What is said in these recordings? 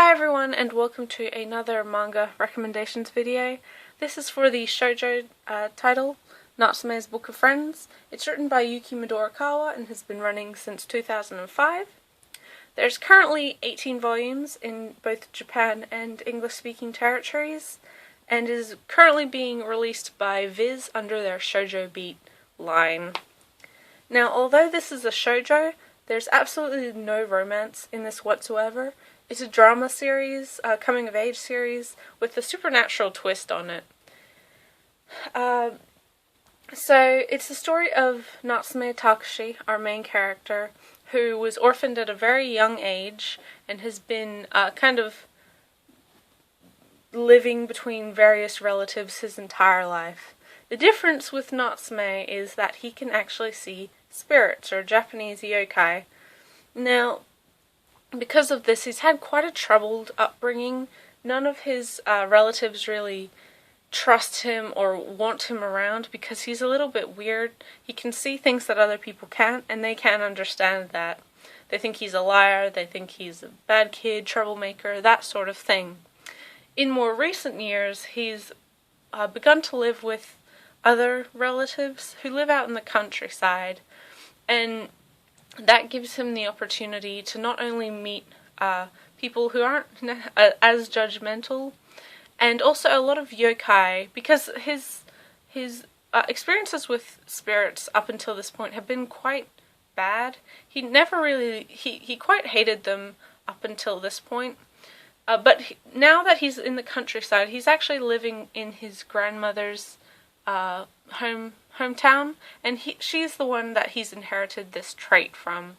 Hi everyone, and welcome to another manga recommendations video. This is for the shoujo title, Natsume's Book of Friends. It's written by Yuki Midorikawa and has been running since 2005. There's currently 18 volumes in both Japan and English-speaking territories, and is currently being released by Viz under their Shoujo Beat line. Now, although this is a shoujo, there's absolutely no romance in this whatsoever. It's a drama series, a coming-of-age series, with a supernatural twist on it. So, it's the story of Natsume Takashi, our main character, who was orphaned at a very young age, and has been kind of living between various relatives his entire life. The difference with Natsume is that he can actually see spirits, or Japanese yokai. Now, because of this, he's had quite a troubled upbringing. None of his relatives really trust him or want him around because he's a little bit weird. He can see things that other people can't, and they can't understand that. They think he's a liar, they think he's a bad kid, troublemaker, that sort of thing. In more recent years, he's begun to live with other relatives who live out in the countryside, and that gives him the opportunity to not only meet people who aren't as judgmental, and also a lot of yokai, because his experiences with spirits up until this point have been quite bad. He never really, he quite hated them up until this point. But now that he's in the countryside, he's actually living in his grandmother's hometown, and she's the one that he's inherited this trait from.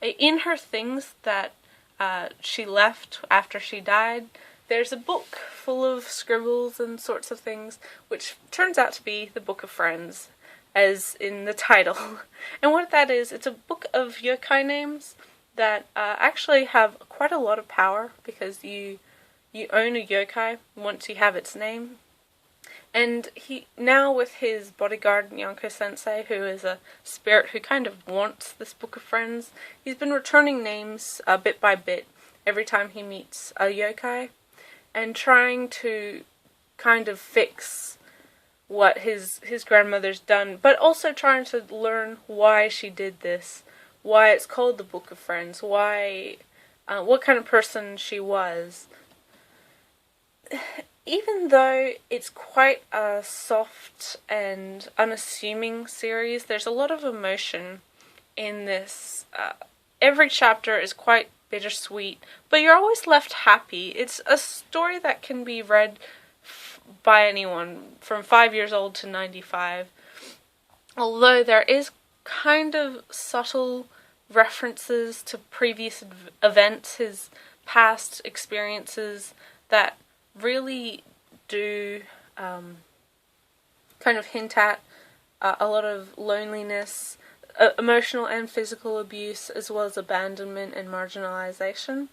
In her things that she left after she died, there's a book full of scribbles and sorts of things, which turns out to be the Book of Friends, as in the title. And what that is, it's a book of yokai names that actually have quite a lot of power, because you own a yokai once you have its name. And he, now with his bodyguard, Nyanko-sensei, who is a spirit who kind of wants this Book of Friends, he's been returning names bit by bit every time he meets a yokai, and trying to kind of fix what his grandmother's done, but also trying to learn why she did this, why it's called the Book of Friends, why, what kind of person she was. Even though it's quite a soft and unassuming series, there's a lot of emotion in this. Every chapter is quite bittersweet, but you're always left happy. It's a story that can be read by anyone from 5 years old to 95. Although there is kind of subtle references to previous events, his past experiences, that really do kind of hint at a lot of loneliness, emotional and physical abuse, as well as abandonment and marginalization.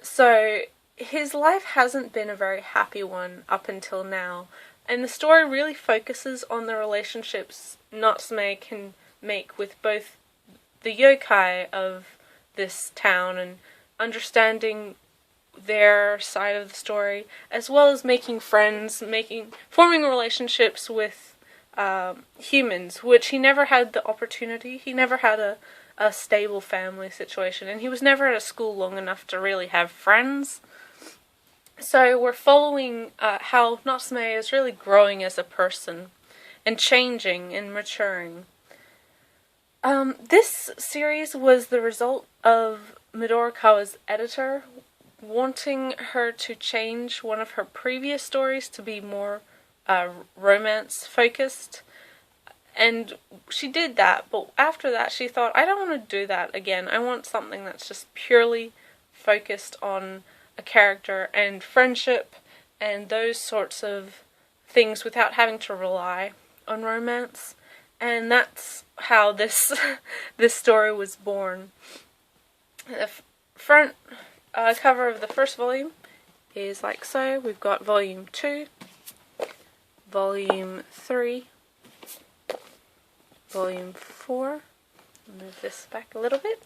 So his life hasn't been a very happy one up until now, and the story really focuses on the relationships Natsume can make with both the yokai of this town and understanding their side of the story, as well as making friends, forming relationships with humans, which he never had the opportunity. He never had a stable family situation, and he was never at a school long enough to really have friends. So we're following how Natsume is really growing as a person, and changing and maturing. This series was the result of Midorikawa's editor wanting her to change one of her previous stories to be more romance focused, and she did that, but after that she thought, I don't want to do that again. I want something that's just purely focused on a character and friendship and those sorts of things without having to rely on romance. And that's how this this story was born. The front cover of the first volume is like so. We've got volume 2, volume 3, volume 4, move this back a little bit,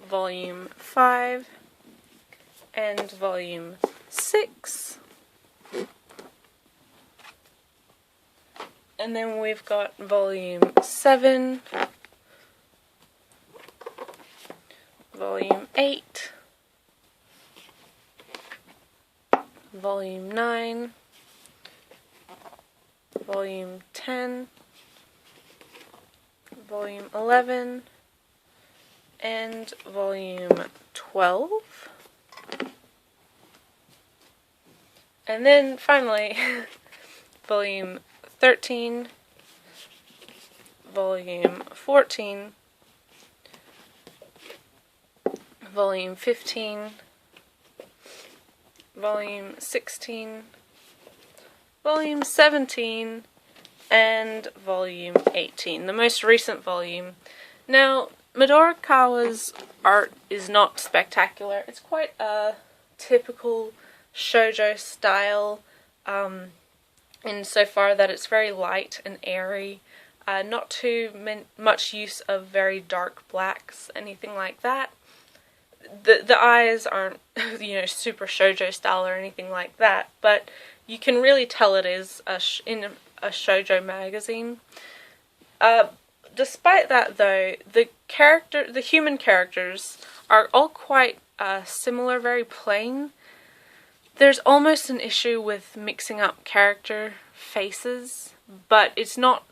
volume 5, and volume 6. And then we've got volume 7, volume 8, volume 9, volume 10, volume 11, and volume 12. And then finally, volume 13, volume 14, volume 15, volume 16, volume 17, and volume 18, the most recent volume. Now, Midorikawa's art is not spectacular. It's quite a typical shoujo style, insofar that it's very light and airy, not too much use of very dark blacks, anything like that. The eyes aren't, super shoujo style or anything like that, but you can really tell it is in a shoujo magazine. Despite that, though, the human characters are all quite similar, very plain. There's almost an issue with mixing up character faces, but it's not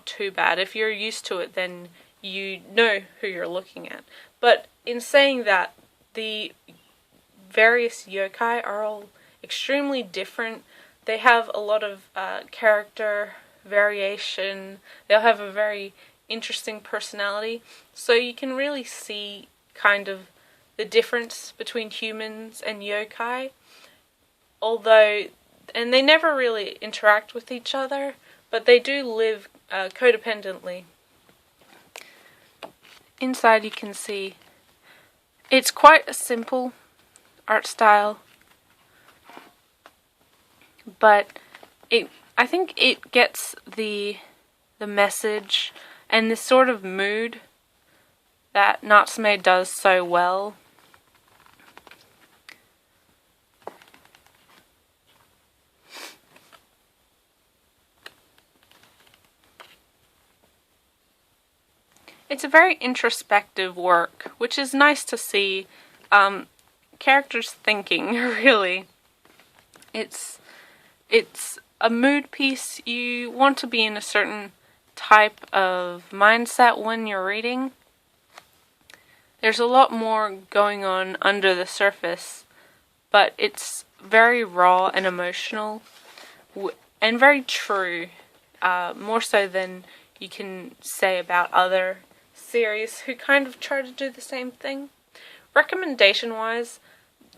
too bad. If you're used to it, then you know who you're looking at. But in saying that, the various yokai are all extremely different. They have a lot of character variation. They'll have a very interesting personality. So you can really see kind of the difference between humans and yokai. And they never really interact with each other, but they do live codependently. Inside you can see it's quite a simple art style, but I think it gets the message and the sort of mood that Natsume does so well. It's a very introspective work, which is nice to see characters thinking, really. It's a mood piece. You want to be in a certain type of mindset when you're reading. There's a lot more going on under the surface, but it's very raw and emotional, and very true, more so than you can say about other series who kind of try to do the same thing. Recommendation-wise,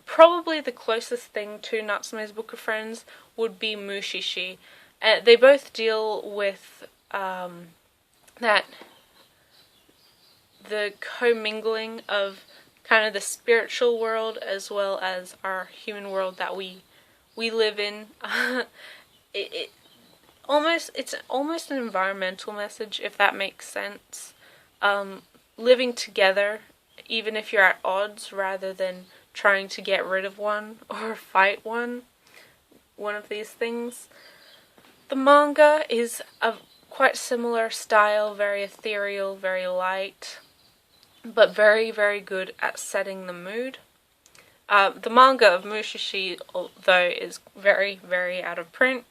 probably the closest thing to Natsume's Book of Friends would be Mushishi. They both deal with the commingling of kind of the spiritual world as well as our human world that we live in. It's almost an environmental message, if that makes sense. Living together, even if you're at odds, rather than trying to get rid of one or fight one of these things. The manga is a quite similar style, very ethereal, very light, but very, very good at setting the mood. The manga of Mushishi, though, is very, very out of print.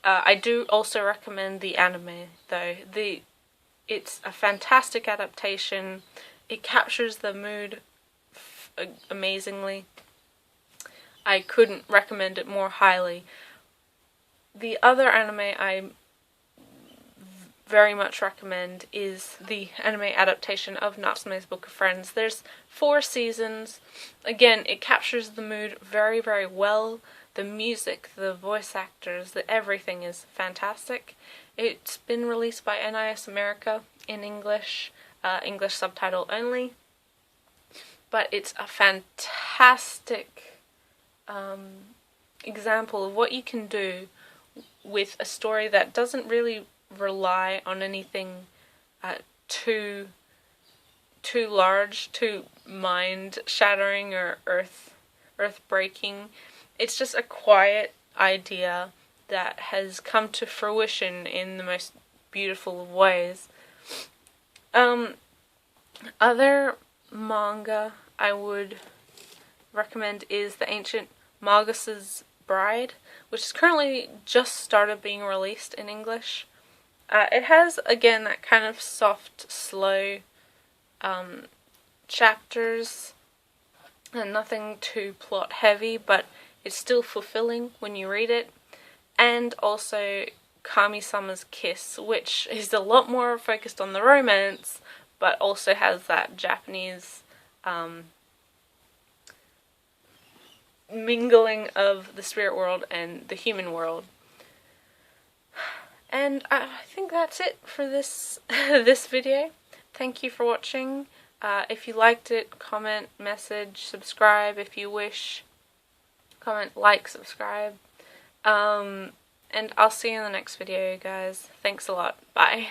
I do also recommend the anime, though. It's a fantastic adaptation. It captures the mood amazingly. I couldn't recommend it more highly. The other anime I very much recommend is the anime adaptation of Natsume's Book of Friends. There's 4 seasons. Again, it captures the mood very, very well. The music, the voice actors, everything is fantastic. It's been released by NIS America in English, English subtitle only. But it's a fantastic example of what you can do with a story that doesn't really rely on anything too large, too mind-shattering or earth-breaking. It's just a quiet idea that has come to fruition in the most beautiful of ways. Other manga I would recommend is The Ancient Magus' Bride, which is currently just started being released in English. It has, again, that kind of soft, slow chapters, and nothing too plot heavy, but it's still fulfilling when you read it. And also Kami-sama's Kiss, which is a lot more focused on the romance, but also has that Japanese mingling of the spirit world and the human world. And I think that's it for this this video. Thank you for watching. If you liked it, comment, message, subscribe if you wish. Comment, like, subscribe. And I'll see you in the next video, guys. Thanks a lot. Bye.